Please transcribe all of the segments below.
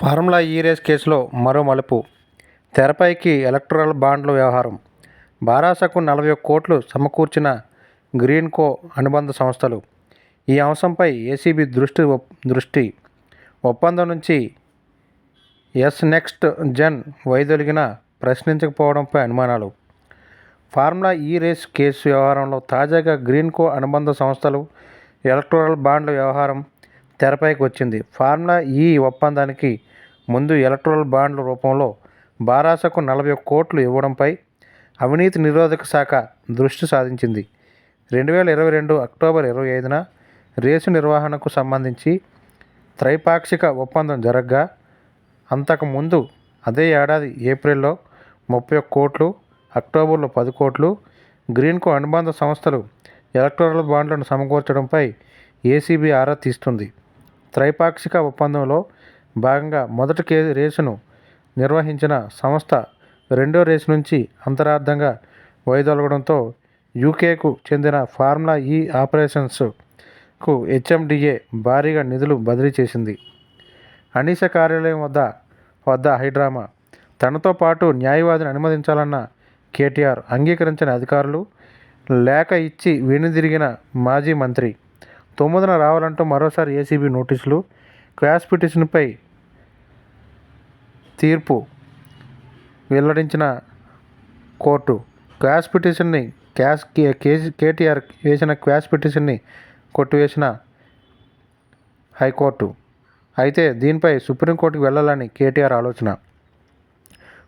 Formula ఈ race కేసులో మరో మలుపు. తెరపైకి ఎలక్టోరల్ బాండ్ల వ్యవహారం. బారాసకు 41 కోట్లు సమకూర్చిన గ్రీన్కో అనుబంధ సంస్థలు. ఈ అంశంపై ఏసీబీ దృష్టి ఒప్పందం నుంచి ఎస్ నెక్స్ట్ జెన్ వైదొలిగినా ప్రశ్నించకపోవడంపై అనుమానాలు. ఫార్ములా ఈ రేస్ కేసు వ్యవహారంలో తాజాగా గ్రీన్కో అనుబంధ సంస్థలు, ఎలక్టోరల్ బాండ్ల వ్యవహారం తెరపైకి వచ్చింది. ఫార్ములా ఈ ఒప్పందానికి ముందు ఎలక్టోరల్ బాండ్ల రూపంలో బారాసకు 41 కోట్లు ఇవ్వడంపై అవినీతి నిరోధక శాఖ దృష్టి సారించింది. 2022 అక్టోబర్ 25న రేసు నిర్వహణకు సంబంధించి త్రైపాక్షిక ఒప్పందం జరగ్గా, అంతకుముందు అదే ఏడాది ఏప్రిల్లో 31 కోట్లు, అక్టోబర్లో 10 కోట్లు గ్రీన్కో అనుబంధ సంస్థలు ఎలక్టోరల్ బాండ్లను సమకూర్చడంపై ఏసీబీ ఆరా తీస్తుంది. త్రైపాక్షిక ఒప్పందంలో భాగంగా మొదటి రేసును నిర్వహించిన సంస్థ రెండో రేసు నుంచి అంతరార్థంగా వైదొలగడంతో యూకేకు చెందిన ఫార్ములా ఈ ఆపరేషన్స్కు హెచ్ఎండిఏ భారీగా నిధులు బదిలీ చేసింది. అనీసా కార్యాలయం వద్ద హైడ్రామా. తనతో పాటు న్యాయవాదిని అనుమతించాలన్న కేటీఆర్ అంగీకరించిన అధికారులు, లేఖ ఇచ్చి వెనుదిరిగిన మాజీ మంత్రి. 9న రావాలంటూ మరోసారి ఏసీబీ నోటీసులు. క్వాష్ పిటిషన్పై తీర్పు వెల్లడించిన కోర్టు. క్వాష్ పిటిషన్ని కేటీఆర్ వేసిన క్వాష్ పిటిషన్ని కొట్టివేసిన హైకోర్టు. అయితే దీనిపై సుప్రీంకోర్టుకు వెళ్లాలని కేటీఆర్ ఆలోచన.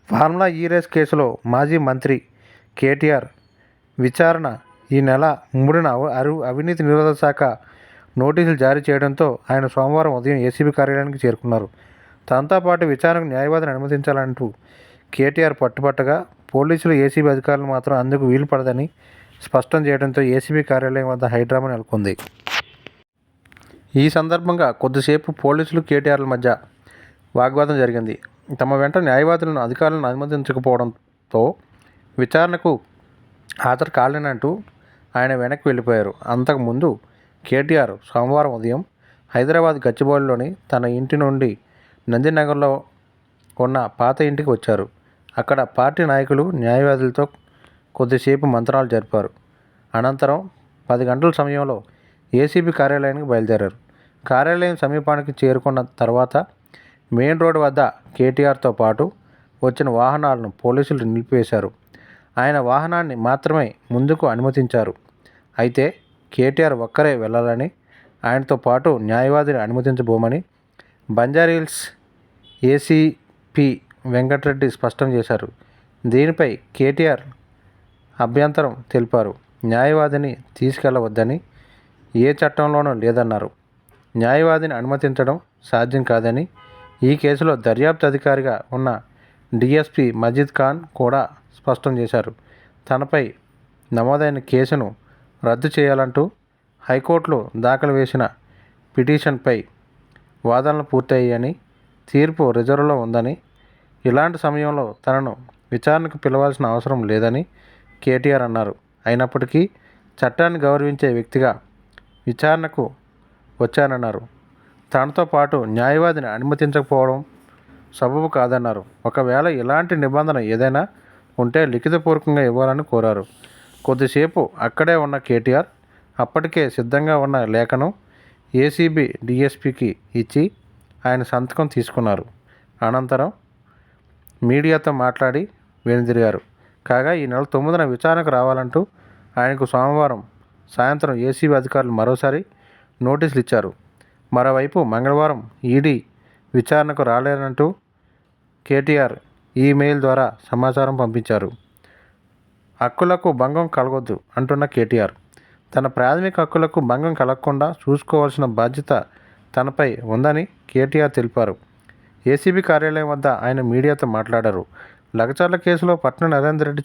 ఫార్ములా ఈ రేస్ కేసులో మాజీ మంత్రి కేటీఆర్ విచారణ ఈ నెల 3న అవినీతి నిరోధక శాఖ నోటీసులు జారీ చేయడంతో ఆయన సోమవారం ఉదయం ఏసీబీ కార్యాలయానికి చేరుకున్నారు. తనతో పాటు విచారణకు న్యాయవాదిని అనుమతించాలంటూ కేటీఆర్ పట్టుబట్టగా, పోలీసులు ఏసీబీ అధికారులు మాత్రం అందుకు వీలు పడదని స్పష్టం చేయడంతో ఏసీబీ కార్యాలయం వద్ద హైడ్రామా నెలకొంది. ఈ సందర్భంగా కొద్దిసేపు పోలీసులు, కేటీఆర్ల మధ్య వాగ్వాదం జరిగింది. తమ వెంట న్యాయవాదులను అధికారులను అనుమతించకపోవడంతో విచారణకు హాజరు కాలేనంటూ ఆయన వెనక్కి వెళ్ళిపోయారు. అంతకుముందు కేటీఆర్ సోమవారం ఉదయం హైదరాబాద్ గచ్చిబౌలిలోని తన ఇంటి నుండి నందినగర్లో ఉన్న పాత ఇంటికి వచ్చారు. అక్కడ పార్టీ నాయకులు, న్యాయవాదులతో కొద్దిసేపు మంత్రాలు జరిపారు. అనంతరం 10 గంటల సమయంలో ఏసీబీ కార్యాలయానికి బయలుదేరారు. కార్యాలయం సమీపానికి చేరుకున్న తర్వాత మెయిన్ రోడ్డు వద్ద కేటీఆర్తో పాటు వచ్చిన వాహనాలను పోలీసులు నిలిపివేశారు. ఆయన వాహనాన్ని మాత్రమే ముందుకు అనుమతించారు. అయితే కేటీఆర్ ఒక్కరే వెళ్లాలని, ఆయనతో పాటు న్యాయవాదిని అనుమతించబోమని బంజారాహిల్స్ ఏసీపీ వెంకటరెడ్డి స్పష్టం చేశారు. దీనిపై కేటీఆర్ అభ్యంతరం తెలిపారు. న్యాయవాదిని తీసుకెళ్లవద్దని ఏ చట్టంలోనూ లేదన్నారు. న్యాయవాదిని అనుమతించడం సాధ్యం కాదని ఈ కేసులో దర్యాప్తు అధికారిగా ఉన్న డీఎస్పీ మజీద్ ఖాన్ కూడా స్పష్టం చేశారు. తనపై నమోదైన కేసును రద్దు చేయాలంటూ హైకోర్టులో దాఖలు చేసిన పిటిషన్పై వాదనలు పూర్తయ్యాయని, తీర్పు రిజర్వ్లో ఉందని, ఇలాంటి సమయంలో తనను విచారణకు పిలవాల్సిన అవసరం లేదని కేటీఆర్ అన్నారు. అయినప్పటికీ చట్టాన్ని గౌరవించే వ్యక్తిగా విచారణకు వచ్చానన్నారు. తనతో పాటు న్యాయవాదిని అనుమతించకపోవడం సబబు కాదన్నారు. ఒకవేళ ఇలాంటి నిబంధన ఏదైనా ఉంటే లిఖితపూర్వకంగా ఇవ్వాలని కోరారు. కొద్దిసేపు అక్కడే ఉన్న కేటీఆర్ అప్పటికే సిద్ధంగా ఉన్న లేఖను ఏసీబీ డీఎస్పీకి ఇచ్చి ఆయన సంతకం తీసుకున్నారు. అనంతరం మీడియాతో మాట్లాడి వెనుదిరిగారు. కాగా ఈ నెల 9న విచారణకు రావాలంటూ ఆయనకు సోమవారం సాయంత్రం ఏసీబీ అధికారులు మరోసారి నోటీసులు ఇచ్చారు. మరోవైపు మంగళవారం ఈడీ విచారణకు రాలేనంటూ కేటీఆర్ ఈమెయిల్ ద్వారా సమాచారం పంపించారు. హక్కులకు భంగం కలగొద్దు అంటున్న కేటీఆర్, తన ప్రాథమిక హక్కులకు భంగం కలగకుండా చూసుకోవాల్సిన బాధ్యత తనపై ఉందని కేటీఆర్ తెలిపారు. ఏసీబీ కార్యాలయం వద్ద ఆయన మీడియాతో మాట్లాడారు. లగచర్ల కేసులో పట్నం నరేందర్ రెడ్డి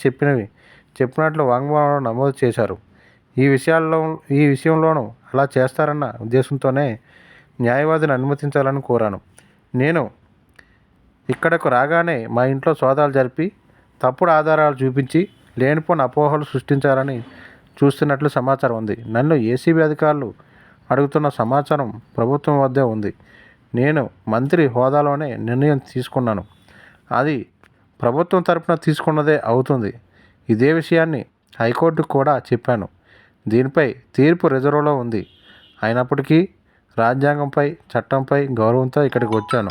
చెప్పినట్లు వాంగ్మూలంలో నమోదు చేశారు. ఈ విషయంలోనూ అలా చేస్తారన్న ఉద్దేశంతోనే న్యాయవాదిని అనుమతించాలని కోరాను. నేను ఇక్కడకు రాగానే మా ఇంట్లో సోదాలు జరిపి తప్పుడు ఆధారాలు చూపించి లేనిపోని అపోహలు సృష్టించాలని చూస్తున్నట్లు సమాచారం ఉంది. నన్ను ఏసీబీ అధికారులు అడుగుతున్న సమాచారం ప్రభుత్వం వద్దే ఉంది. నేను మంత్రి హోదాలోనే నిర్ణయం తీసుకున్నాను. అది ప్రభుత్వం తరపున తీసుకున్నదే అవుతుంది. ఇదే విషయాన్ని హైకోర్టుకు కూడా చెప్పాను. దీనిపై తీర్పు రిజర్వ్లో ఉంది. అయినప్పటికీ రాజ్యాంగంపై, చట్టంపై గౌరవంతో ఇక్కడికి వచ్చాను.